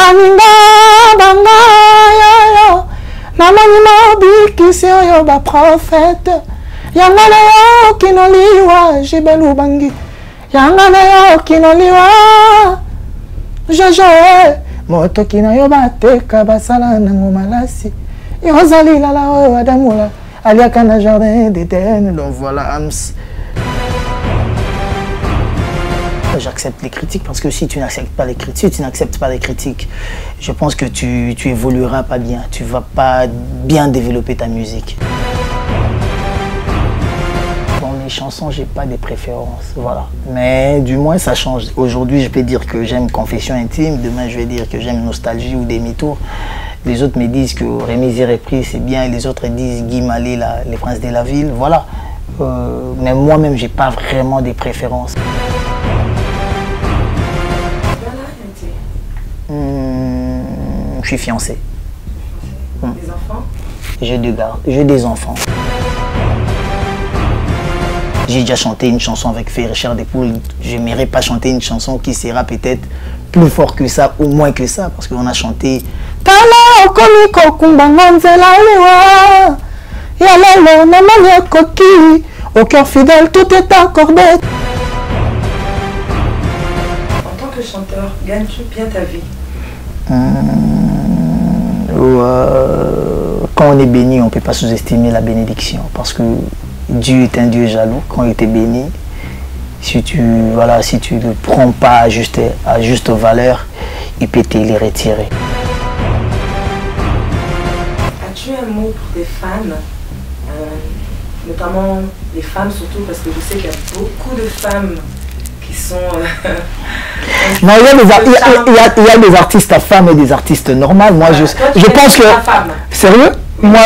baninga banga yo namani mobikisi oyo baprofete yanga na yo kinoliwa jibelu bangi yanga na yo kinoliwa jojo moto kina yo bateka basala nango malasi yozali lala oyo adamula aliaka na jardin d'Éden. Donc voilà, j'accepte les critiques parce que si tu n'acceptes pas les critiques, je pense que tu évolueras pas bien, tu vas pas bien développer ta musique. Dans mes chansons, j'ai pas des préférences, voilà. Mais du moins ça change. Aujourd'hui, je peux dire que j'aime Confession intime, demain je vais dire que j'aime Nostalgie ou Demi-tour. Les autres me disent que Rémi Zirépris c'est bien, et les autres disent Guy Malé, les Princes de la Ville, voilà. Mais moi-même, j'ai pas vraiment des préférences. Je suis fiancé. Des enfants? J'ai des enfants. J'ai déjà chanté une chanson avec Richard Despoul. Je n'aimerais pas chanter une chanson qui sera peut-être plus fort que ça ou moins que ça, parce qu'on a chanté au cœur fidèle, tout est accordé. En tant que chanteur, gagnes-tu bien ta vie? Quand on est béni, on ne peut pas sous-estimer la bénédiction, parce que Dieu est un Dieu jaloux. Quand il t'est béni, si tu ne le prends pas à juste valeur, il peut te les retirer. As-tu un mot pour tes fans, notamment les femmes surtout, parce que je sais qu'il y a beaucoup de femmes qui sont... Non, il y a des artistes à femmes et des artistes normales. Moi, je pense que... Sérieux? Moi,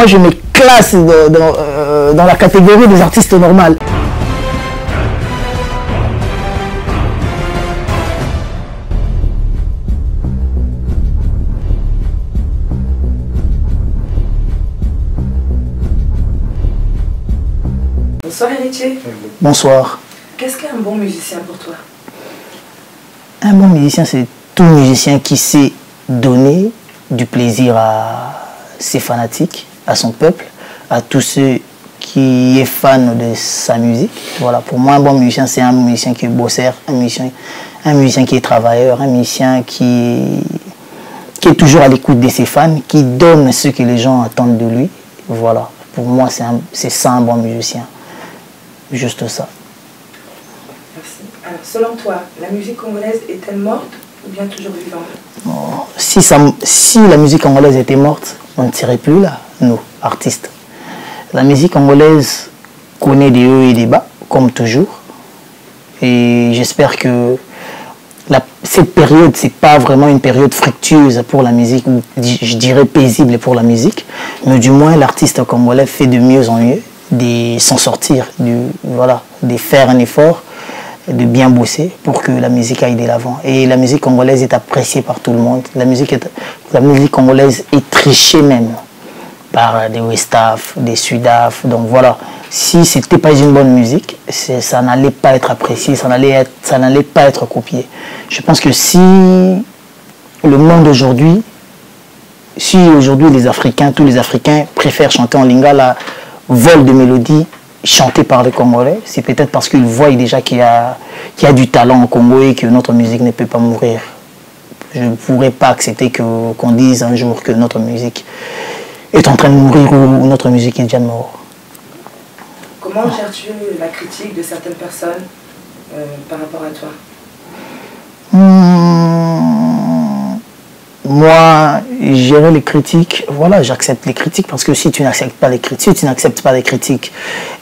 je me classe dans la catégorie des artistes normales. Bonsoir Héritier. Bonsoir. Qu'est-ce qu'un bon musicien pour toi? Un bon musicien, c'est tout musicien qui sait donner du plaisir à ses fanatiques, à son peuple, à tous ceux qui est fan de sa musique. Voilà, pour moi, un bon musicien, c'est un musicien qui est bosseur, un musicien qui est travailleur, un musicien qui est toujours à l'écoute de ses fans, qui donne ce que les gens attendent de lui. Voilà, pour moi, c'est ça un bon musicien. Juste ça. Merci. Alors, selon toi, la musique congolaise est-elle morte ou bien toujours vivante? Oh, si la musique congolaise était morte, on ne serait plus là, nous, artistes. La musique congolaise connaît des hauts et des bas, comme toujours. Et j'espère que cette période, c'est pas vraiment une période fructueuse pour la musique, ou je dirais paisible pour la musique, mais du moins l'artiste congolais fait de mieux en mieux, de s'en sortir, de faire un effort, de bien bosser pour que la musique aille de l'avant. Et la musique congolaise est appréciée par tout le monde. La musique congolaise est trichée même par des Westaf, des Sudaf. Donc voilà, si ce n'était pas une bonne musique, ça n'allait pas être apprécié, ça n'allait pas être copié. Je pense que si le monde aujourd'hui, si aujourd'hui tous les Africains préfèrent chanter en lingala, vol de mélodie chanté par les Congolais, c'est peut-être parce qu'ils voient déjà qu'il y a du talent au Congo et que notre musique ne peut pas mourir. Je ne pourrais pas accepter qu'on dise un jour que notre musique est en train de mourir ou notre musique est déjà morte. Comment gères-tu la critique de certaines personnes par rapport à toi? Moi, gérer les critiques, voilà, j'accepte les critiques parce que si tu n'acceptes pas les critiques,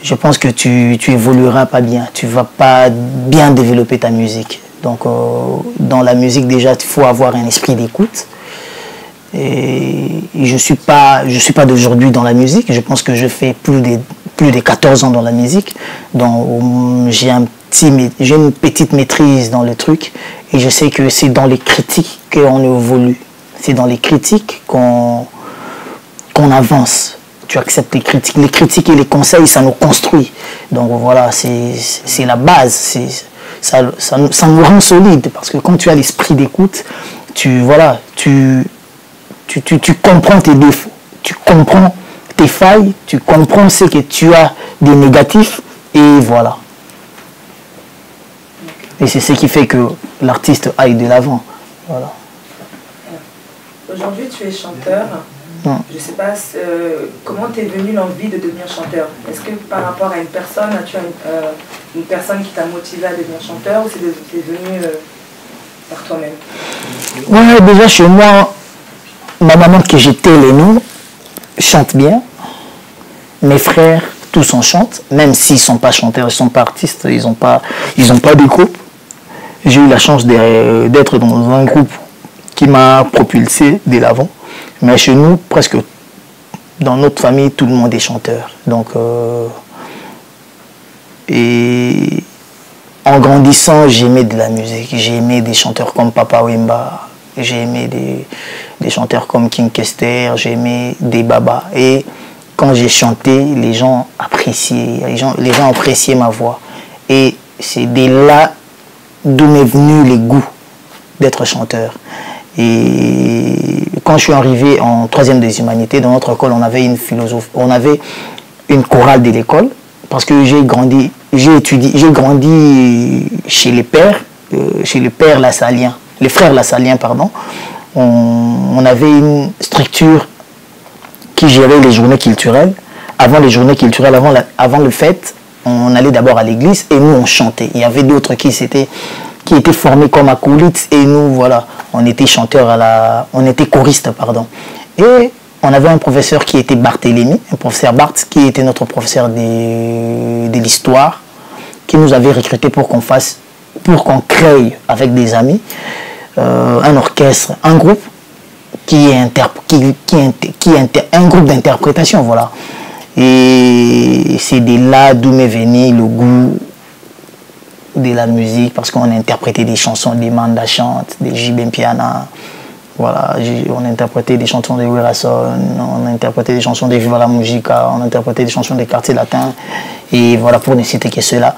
je pense que tu évolueras pas bien, tu vas pas bien développer ta musique. Donc, dans la musique, déjà, il faut avoir un esprit d'écoute. Et je suis pas d'aujourd'hui dans la musique, je pense que je fais plus de 14 ans dans la musique. Donc, j'ai une petite maîtrise dans le truc et je sais que c'est dans les critiques qu'on évolue. C'est dans les critiques qu'on avance. Tu acceptes les critiques et les conseils, ça nous construit. Donc voilà, c'est la base. ça nous rend solide parce que quand tu as l'esprit d'écoute, tu comprends tes défauts, tu comprends tes failles, tu comprends ce que tu as des négatifs et voilà. Et c'est ce qui fait que l'artiste aille de l'avant. Voilà. Aujourd'hui, tu es chanteur. Je ne sais pas comment t'es venu l'envie de devenir chanteur. Est-ce que par rapport à une personne, tu as une personne qui t'a motivé à devenir chanteur ou c'est venu par toi-même? Ouais, déjà chez moi, ma maman que j'étais les noms chante bien. Mes frères, tous en chantent, même s'ils ne sont pas chanteurs, ils ne sont pas artistes, ils n'ont pas de groupe. J'ai eu la chance d'être dans un groupe qui m'a propulsé de l'avant. Mais chez nous, presque dans notre famille, tout le monde est chanteur. Donc, et en grandissant, j'aimais de la musique. J'ai aimé des chanteurs comme Papa Wemba. J'ai aimé des chanteurs comme King Kester. J'ai aimé des Baba. Et quand j'ai chanté, les gens appréciaient. Les gens appréciaient ma voix. Et c'est de là d'où m'est venu les goûts d'être chanteur. Et quand je suis arrivé en 3e des humanités, dans notre école, on avait une philosophe, on avait une chorale de l'école, parce que j'ai grandi chez les pères, Lassaliens, les frères Lassaliens, pardon. On avait une structure qui gérait les journées culturelles. Avant les journées culturelles, avant le fête, on allait d'abord à l'église et nous on chantait. Il y avait d'autres qui étaient formés comme acolytes et nous voilà, on était chanteurs on était choristes pardon. Et on avait un professeur qui était Barthélémy, un professeur Barth qui était notre professeur de l'histoire, qui nous avait recruté pour qu'on crée avec des amis un orchestre, un groupe un groupe d'interprétation voilà. Et c'est de là d'où m'est venu le goût de la musique, parce qu'on interprétait des chansons des Manda Chante, des J.B. Piana, voilà, on interprétait des chansons de Werason, on interprétait des chansons de Viva la Musica, on interprétait des chansons des quartiers latins, et voilà, pour ne citer que cela.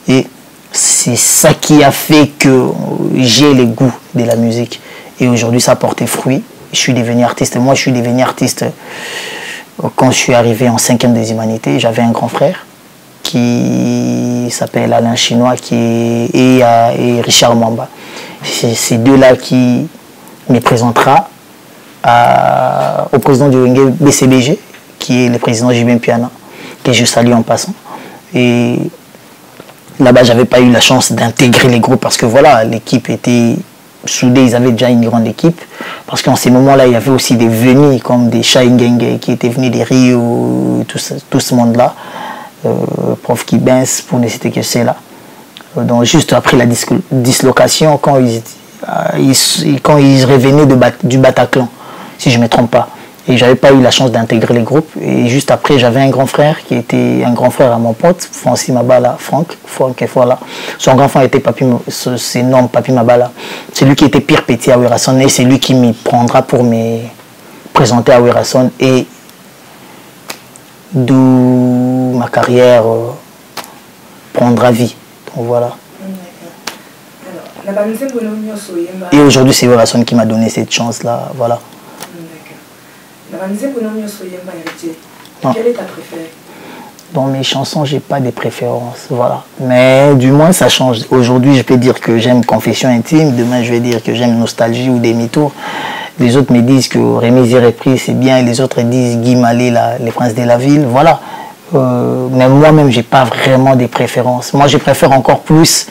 Et c'est ça qui a fait que j'ai le goût de la musique. Et aujourd'hui, ça a porté fruit. Je suis devenu artiste. Moi, je suis devenu artiste quand je suis arrivé en 5e des humanités. J'avais un grand frère qui s'appelle Alain Chinois et Richard Mwamba. C'est ces deux-là qui me présentera au président du Wenge BCBG, qui est le président J.B. Piana, que je salue en passant. Et là-bas, j'avais pas eu la chance d'intégrer les groupes parce que voilà, l'équipe était soudée, ils avaient déjà une grande équipe. Parce qu'en ces moments-là, il y avait aussi des venus comme des Shaingenge qui étaient venus des Rio, tout ce monde-là. Prof Kibens, pour ne citer que c'est là. Donc juste après la dislocation, quand ils revenaient du Bataclan, si je ne me trompe pas. Et j'avais pas eu la chance d'intégrer les groupes. Et juste après, j'avais un grand frère qui était un grand frère à mon pote, Francis Mabala, Franck et voilà. Son grand frère était c'est nom Papi Mabala. C'est lui qui était pire petit à Werason et c'est lui qui me prendra pour me présenter à Werason et d'où ma carrière prendra vie. Donc voilà. Et aujourd'hui, c'est Werason qui m'a donné cette chance-là. Voilà. Quelle est ta préférée? Dans mes chansons, j'ai pas de préférence, voilà. Mais du moins, ça change. Aujourd'hui, je peux dire que j'aime Confession intime. Demain, je vais dire que j'aime Nostalgie ou Demi-tour. Les autres me disent que Rémi Repris, c'est bien. Et les autres disent Guy Malé, les Princes de la Ville. Voilà. Mais moi-même, j'ai pas vraiment des préférences. Moi, je préfère encore plus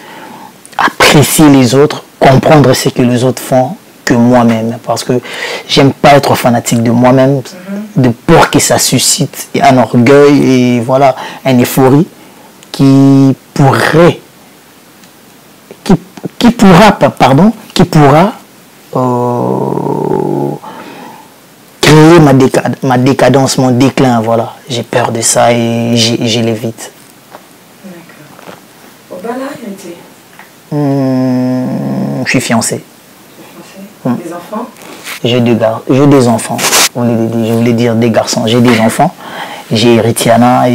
apprécier les autres, comprendre ce que les autres font que moi-même. Parce que j'aime pas être fanatique de moi-même, de peur que ça suscite un orgueil et voilà, une euphorie qui pourra créer ma décadence, mon déclin, voilà. J'ai peur de ça et je l'évite. D'accord. Je suis fiancé. Des enfants? J'ai des enfants. Je voulais dire des garçons. J'ai des enfants. J'ai Ritiana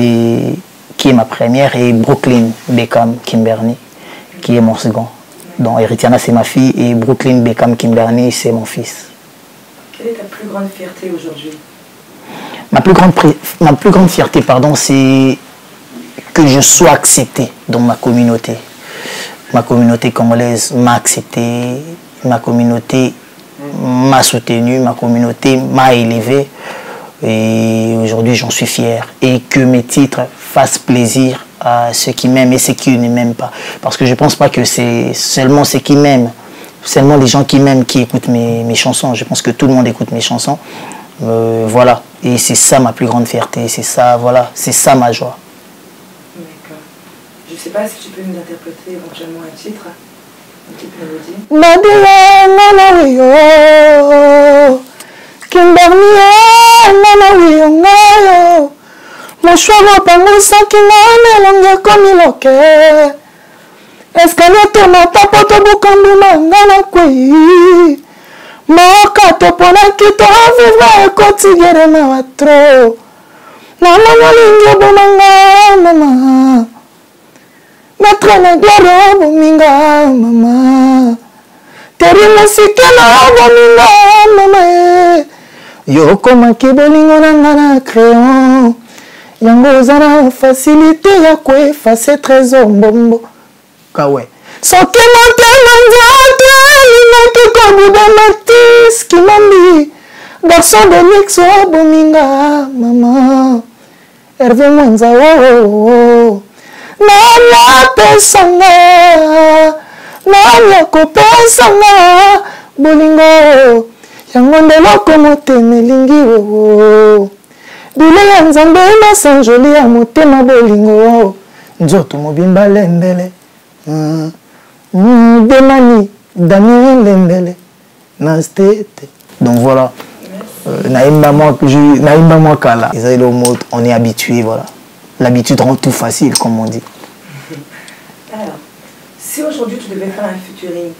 qui est ma première et Brooklyn Beckham Kimberly qui est mon second. Donc Eritiana, c'est ma fille, et Brooklyn Beckham Kimberly, c'est mon fils. Quelle est ta plus grande fierté aujourd'hui? Ma plus grande fierté, pardon, c'est que je sois accepté dans ma communauté. Ma communauté congolaise m'a accepté, ma communauté m'a soutenu, ma communauté m'a élevé. Et aujourd'hui, j'en suis fier. Et que mes titres fassent plaisir à ceux qui m'aiment et ceux qui ne m'aiment pas. Parce que je ne pense pas que c'est seulement ceux qui m'aiment, seulement les gens qui m'aiment qui écoutent mes chansons. Je pense que tout le monde écoute mes chansons. Voilà. Et c'est ça ma plus grande fierté. C'est ça, voilà. C'est ça ma joie. D'accord. Je ne sais pas si tu peux nous interpréter éventuellement un titre, une petite mélodie. Moshwaro pangusaki na elonge komiloke escalier na tapoto bukambuma ngana kwei moka toponaki tovivre ekotigere na watro na molingi bomanga mama maître na gloire bominga mama teri mosikela bominga mama yokomaki bolingo na nga na crayon yango ozana facilité ya koefase trésor mbombo kawe sotemotema nzate alingaki kobuda matis kimambi garçon de mix obominga mama herve mwenza oo nani apesanga nani akopesanga bolingo yango ndeloko motema elingi oo bile ya nzambe masanjoli ya motema bolingo nzoto mobimba lembele demani damien lembele na stete. Donc voilà, naïmba moi kala on est habitué, voilà, l'habitude rend tout facile comme on dit. Alors, si aujourd'hui tu devais faire un featuring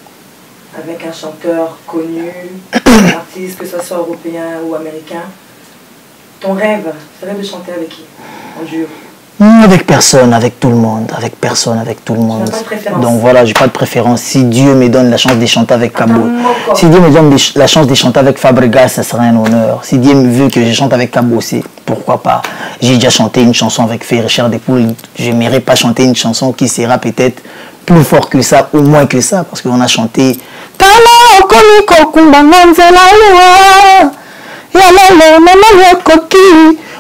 avec un chanteur connu, un artiste, que ce soit européen ou américain, ton rêve serait de chanter avec qui en duo? Avec personne, avec tout le monde, avec personne, avec tout le monde. Pas de préférence. Donc voilà, j'ai pas de préférence. Si Dieu me donne la chance de chanter avec Cabo, si Dieu me donne la chance de chanter avec Fabregas, ça serait un honneur. Si Dieu veut que je chante avec Cabo, c'est pourquoi pas. J'ai déjà chanté une chanson avec Fé Richard Despoul. Je n'aimerais pas chanter une chanson qui sera peut-être plus fort que ça ou moins que ça, parce qu'on a chanté.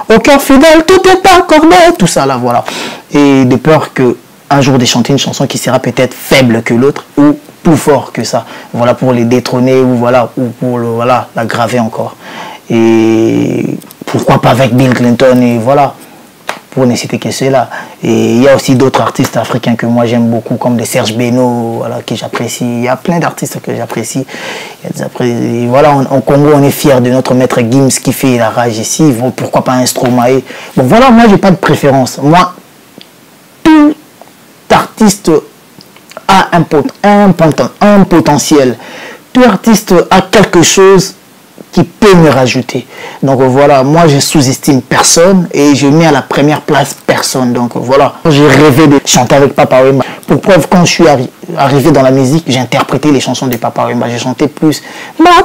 Au cœur fidèle, tout est accordé, tout ça là, voilà. Et de peur qu'un jour de chanter une chanson qui sera peut-être faible que l'autre ou plus fort que ça, voilà, pour les détrôner ou voilà, ou pour voilà, la graver encore. Et pourquoi pas avec Bill Clinton et voilà, pour ne citer que ceux-là. Et il y a aussi d'autres artistes africains que moi j'aime beaucoup, comme des Serge Beno, voilà, que j'apprécie. Il y a plein d'artistes que j'apprécie. Voilà, au Congo, on est fiers de notre maître Gims qui fait la rage ici. Bon, pourquoi pas un Stromae. Bon, voilà, moi j'ai pas de préférence. Moi, tout artiste a un potentiel. Tout artiste a quelque chose qui peut me rajouter. Donc voilà, moi je sous-estime personne et je mets à la première place personne. Donc voilà, j'ai rêvé de chanter avec Papa Wemba. Pour preuve, quand je suis arrivé dans la musique, j'ai interprété les chansons de Papa Wemba. J'ai chanté plus. Maman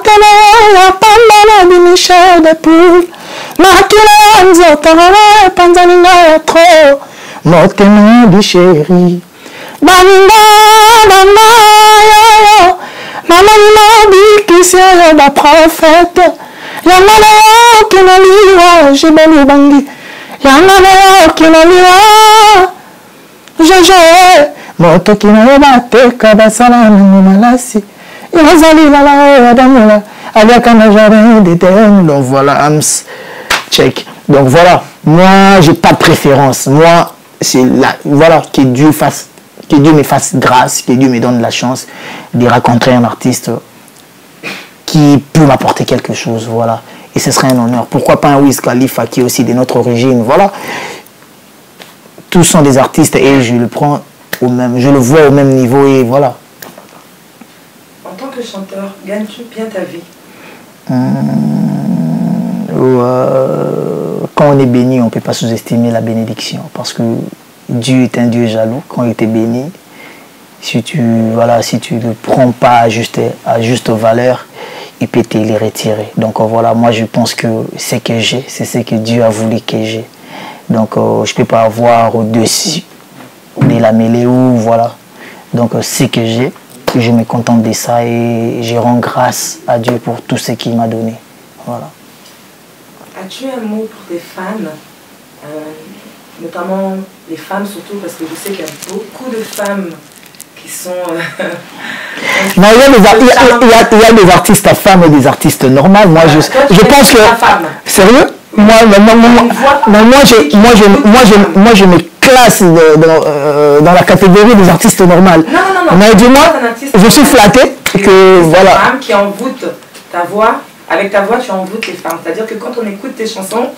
m'a dit c'est la prophète. Yamana qui n'a liwa, j'ai belu bangi. Yamana qui n'a liwa, j'ai moto qui n'a pas te kabasala malasi. Yazali la la adamula, aliaka na jardin d'éternel. Donc voilà, Ams check. Donc voilà, moi j'ai pas de préférence. Moi c'est là, voilà, que Dieu fasse. Que Dieu me fasse grâce, que Dieu me donne la chance de rencontrer un artiste qui peut m'apporter quelque chose, voilà. Et ce serait un honneur. Pourquoi pas un Wiz Khalifa qui est aussi de notre origine, voilà. Tous sont des artistes et je le prends au même, je le vois au même niveau et voilà. En tant que chanteur, gagnes-tu bien ta vie? Quand on est béni, on ne peut pas sous-estimer la bénédiction parce que Dieu est un Dieu jaloux. Quand il était béni, si tu ne le prends pas à juste valeur, il peut te les retirer. Donc voilà, moi je pense que ce que j'ai, c'est ce que Dieu a voulu que j'ai. Donc je ne peux pas avoir au-dessus de la mêlée ou voilà. Donc ce que j'ai, je me contente de ça et je rends grâce à Dieu pour tout ce qu'il m'a donné. Voilà. As-tu un mot pour tes fans, notamment les femmes surtout, parce que je sais qu'il y a beaucoup de femmes qui sont... non, il y a des artistes à femmes et des artistes normales. Moi, je pense que... Sérieux? Moi, je me classe dans la catégorie des artistes normales. Non. Mais dis-moi, je suis flatté que... Voilà. Femme qui envoûte ta voix. Avec ta voix, tu envoûtes les femmes. C'est-à-dire que quand on écoute tes chansons,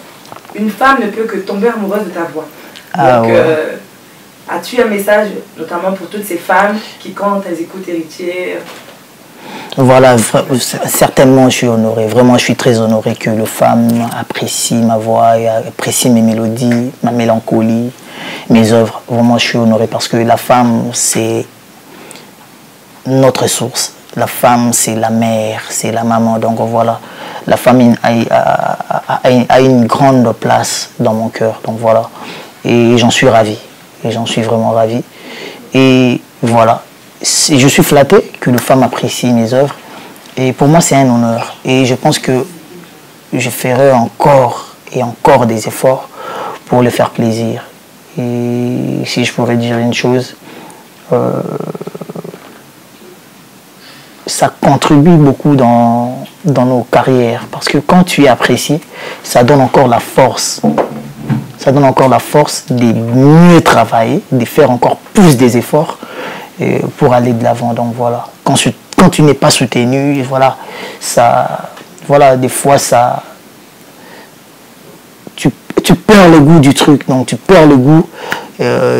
une femme ne peut que tomber amoureuse de ta voix. Donc, as-tu un message, notamment pour toutes ces femmes qui, quand elles écoutent Héritier... Voilà, certainement je suis honoré. Vraiment, je suis très honoré que les femmes apprécient ma voix et apprécient mes mélodies, ma mélancolie, mes œuvres. Vraiment, je suis honoré parce que la femme, c'est notre source. La femme, c'est la mère, c'est la maman. Donc voilà, la femme a une grande place dans mon cœur. Donc voilà, et j'en suis ravi. Et j'en suis vraiment ravi. Et voilà, je suis flatté que les femmes apprécient mes œuvres. Et pour moi, c'est un honneur. Et je pense que je ferai encore et encore des efforts pour les faire plaisir. Et si je pourrais dire une chose... ça contribue beaucoup dans nos carrières. Parce que quand tu es apprécié, ça donne encore la force. Ça donne encore la force de mieux travailler, de faire encore plus des efforts pour aller de l'avant. Donc voilà. Quand tu n'es pas soutenu, voilà, des fois, tu perds le goût du truc. Donc tu perds le goût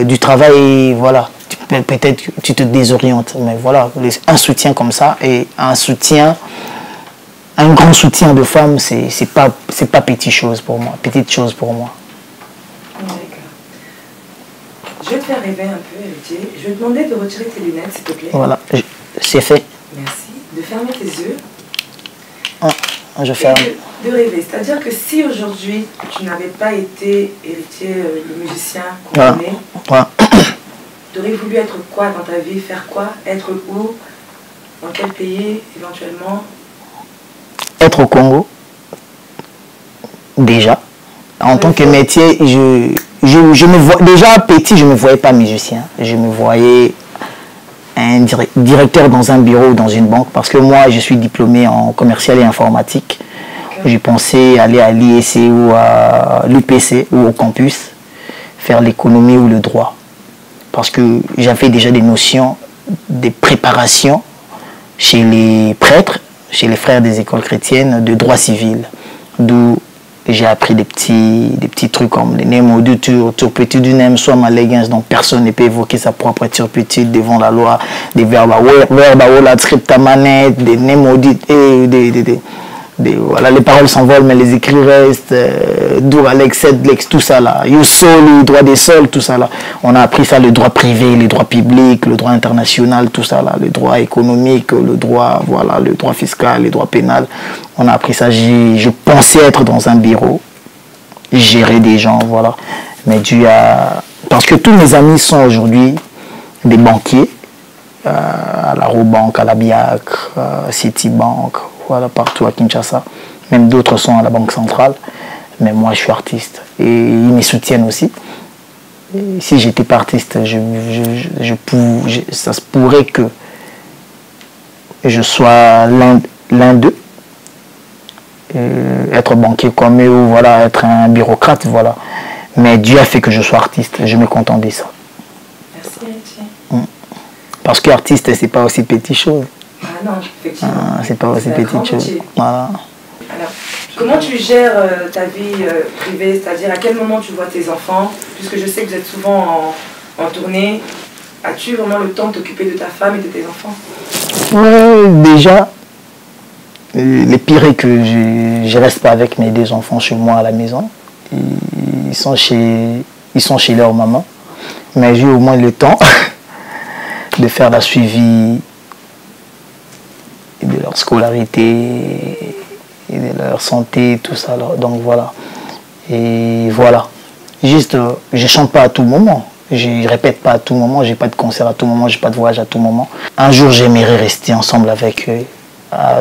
du travail et voilà. Peut-être que tu te désorientes, mais voilà, un soutien comme ça et un grand soutien de femmes, c'est pas petite chose pour moi. D'accord. Je vais te faire rêver un peu, Héritier. Je vais te demander de retirer tes lunettes, s'il te plaît. Voilà, c'est fait. Merci. De fermer tes yeux. Je ferme. De rêver. C'est-à-dire que si aujourd'hui tu n'avais pas été Héritier, le musicien qu'on connaît, tu aurais voulu être quoi dans ta vie? Faire quoi? Être où? Dans quel pays éventuellement? Être au Congo. Déjà. En tant que métier, je me vois, déjà petit, je ne me voyais pas musicien. Je me voyais un directeur dans un bureau, dans une banque. Parce que moi, je suis diplômé en commercial et informatique. Okay. J'ai pensé aller à l'IEC ou à l'UPC ou au campus, faire l'économie ou le droit. Parce que j'avais déjà des notions de préparation chez les prêtres, chez les frères des écoles chrétiennes de droit civil. D'où j'ai appris des petits trucs comme les némoduture, turpitude du nem, soit malégance, donc personne ne peut évoquer sa propre turpitude devant la loi, des verbes la scriptamanet, des némodites et voilà, les paroles s'envolent mais les écrits restent, Douralex, Sedlex, tout ça là, Yusoli, droit des sols, tout ça là. On a appris ça, le droit privé, le droit public, le droit international, tout ça là, le droit économique, le droit, voilà, le droit fiscal, le droit pénal. On a appris ça, je pensais être dans un bureau, gérer des gens, voilà. Mais Dieu a... Parce que tous mes amis sont aujourd'hui des banquiers, à la Robank, à la BIAC, à Citibank, voilà, partout à Kinshasa. Même d'autres sont à la Banque centrale. Mais moi, je suis artiste. Et ils me soutiennent aussi. Et si j'étais pas artiste, ça se pourrait que je sois l'un d'eux. Être banquier comme eux, ou voilà, être un bureaucrate, voilà. Mais Dieu a fait que je sois artiste. Je me contente de ça. Merci, Héritier. Parce qu'artiste, c'est pas aussi petite chose. Ah non, effectivement. C'est pas aussi petite chose. Voilà. Alors, comment tu gères ta vie privée? C'est-à-dire à quel moment tu vois tes enfants? Puisque je sais que vous êtes souvent en tournée. As-tu vraiment le temps de t'occuper de ta femme et de tes enfants? Déjà, le pire est que je reste pas avec mes deux enfants chez moi à la maison. Ils sont chez leur maman. Mais j'ai au moins le temps de faire la suivi de leur scolarité et de leur santé, tout ça. Donc voilà. Et voilà. Juste, je chante pas à tout moment. Je répète pas à tout moment. J'ai pas de concert à tout moment. J'ai pas de voyage à tout moment. Un jour, j'aimerais rester ensemble avec eux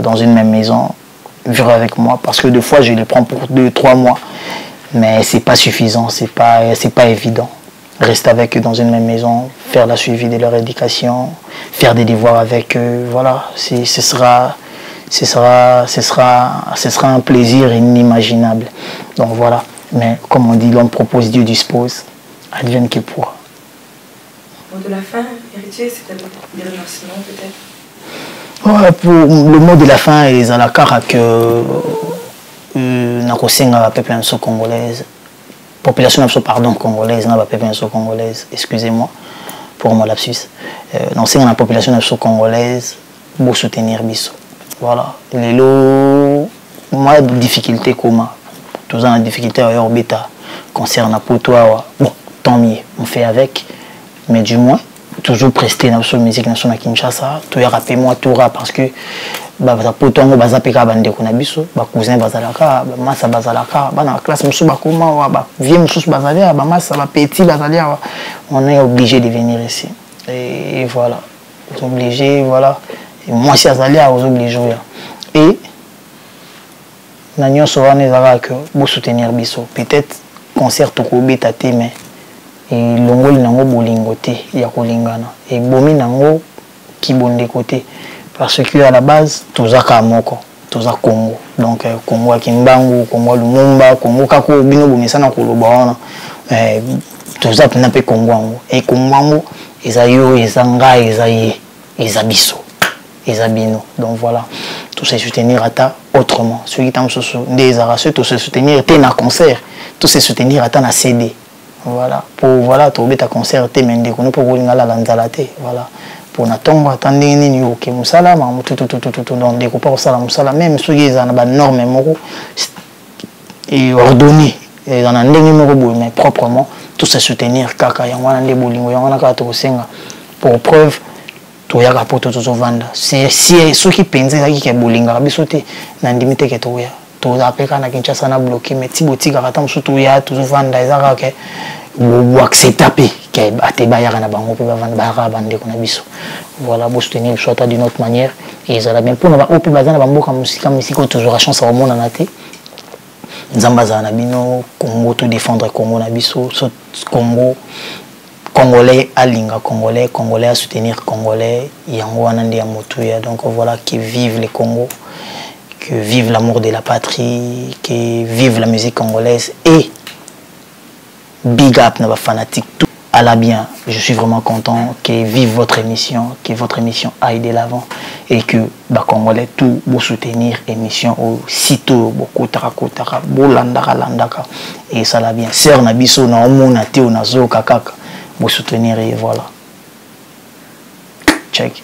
dans une même maison, vivre avec moi, parce que des fois, je les prends pour 2-3 mois. Mais c'est pas suffisant. C'est pas évident. Rester avec eux dans une même maison, faire la suivi de leur éducation, faire des devoirs avec eux, voilà, ce sera un plaisir inimaginable. Donc voilà, mais comme on dit, l'homme propose, Dieu dispose, advienne que pourra. Mot de la fin, héritier, c'est des remerciements peut-être? Ouais, pour le mot de la fin, ils ont la carte que Nakosenga, peuple congolaise, population congolaise, congolaise, excusez-moi pour mon lapsus. Dans la population congolaise, pour soutenir Bisso. Voilà. Les lots, moi, difficulté comment? Tous en difficulté à bêta concerne pour toi. Bon, tant mieux, on fait avec, mais du moins, toujours prester dans la musique nationale à Kinshasa, tu as rappelé moi tout parce que bazapotongo bazapeka bandeko na biso ba cousin bazalaka ba massa bazalaka ba na classe musu bakoma ba vieux musu bazalia ba massa ba petit bazalia, on est obligé de venir ici et voilà, on est obligé, voilà, et moi si azalia aux obligés et na nyonso wana ezaka que bo soutenir biso, peut-être concert to ko beta te mais et longoli nango bolingo te ya kolingana et bomi nango ki bonde côté. Parce qu'à la base, tous à Kamoko, tous à Congo. Donc, Congo à Kimbangu, Congo à Lumumba, Congo à Kobino, Bunisana, Kolobana, tous à Pnape Congo. Et Congo, ils aillent, ils anga, ils aillent, ils abisso, ils abino. Donc voilà, tous se soutenir à ta autrement. Ceux qui t'ont des arrachés, tous se soutenir à ta concert, tous se soutenir à ta CD. Voilà, pour voilà, trouver ta concert, t'es mendé, qu'on peut rouler la lanzalate, voilà. Pour n'attendre attendre ni ok musala ma tout dans des copains ça la musala même ceux qui ont ba norme moko et ordonné et dans un numéro mais proprement tout se soutenir kaka ya wana nde bolingo ya wana ka to senga pour preuve to ya ka poto to vanda c'est si ceux qui pensent que bolinga biso te na ndimite ke to ya to apeka na Kinshasa na bloqué mais tiboti ka ta musu to ya to vanda ezaka ke ou accepter que atebaya na bango pe bavanda bande ko na biso voilà pour soutenir soit d'une autre manière et ça va bien pour na ba opi bazana ba mboka musika musiko toujours chance à mona na te nzamba za na bino Congo to défendre Congo na biso Congo congolais alinga congolais à soutenir congolais yango wana ndi ya motuya. Donc voilà, que vive le Congo, que vive l'amour de la patrie, que vive la musique congolaise et big up na ba fanatique tout à la bien. Je suis vraiment content que vive votre émission, que votre émission aille de l'avant et que ba congolais tout vous soutenir émission aussitôt beaucoup tarakotara bolandaka landaka et ça la bien sœur na biso na omona te onazo kakaka vous soutenir et voilà check.